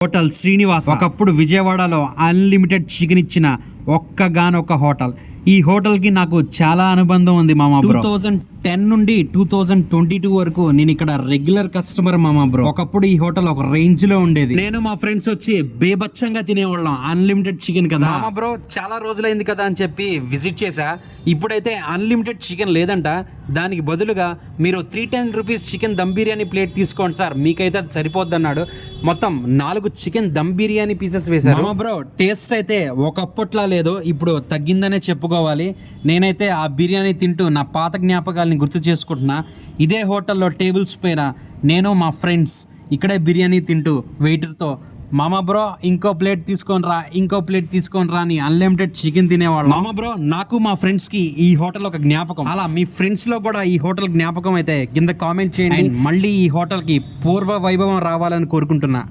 Hotel Srinivas ఒకప్పుడు విజయవాడలో unlimited chicken ఇచ్చిన ఒక్కగానొక్క హోటల్. ఈ హోటల్ కి నాకు చాలా అనుబంధం ఉంది మామ బ్రో. 2010 నుండి 2022 వరకు నేను ఇక్కడ రెగ్యులర్ కస్టమర్ మామ బ్రో. ఒకప్పుడు ఈ హోటల్ ఒక రేంజ్ లో ఉండేది. నేను మా ఫ్రెండ్స్ వచ్చి బేబచ్చంగా తినేవాళ్ళం. అన్లిమిటెడ్ చికెన్ కదా మామ బ్రో, చాలా రోజులైంది కదా అని చెప్పి విజిట్ చేసా. ఇప్పుడైతే అన్లిమిటెడ్ చికెన్ లేదంట. దానికి బదులుగా మీరు 310 rupees chicken dum biryani plate తీసుకోండి సార్, మీకైతే అది సరిపోద్ది అన్నాడు. మొత్తం 4 చికెన్ దమ్ బిర్యానీ పీసెస్ వేశారు మామ బ్రో. టేస్ట్ అయితే ఒకప్పట్లా లేదు, ఇప్పుడు తగ్గిందనే చెప్పుకోవాలి. నేనైతే ఆ బిర్యానీ తింటూ నా పాత జ్ఞాపకాలని గుర్తు చేసుకుంటున్నా. ఇదే హోటల్లో టేబుల్స్ పైన నేను మా ఫ్రెండ్స్ ఇక్కడే బిర్యానీ తింటూ వెయిటర్తో మామ బ్రో ఇంకో ప్లేట్ తీసుకొని రా, ఇంకో ప్లేట్ తీసుకొని రా అని అన్లిమిటెడ్ చికెన్ తినేవాళ్ళు మామ బ్రో. నాకు మా ఫ్రెండ్స్ కి ఈ హోటల్ ఒక జ్ఞాపకం. అలా మీ ఫ్రెండ్స్ లో కూడా ఈ హోటల్ జ్ఞాపకం అయితే కింద కామెంట్ చేయండి. మళ్ళీ ఈ హోటల్ కి పూర్వ వైభవం రావాలని కోరుకుంటున్నా.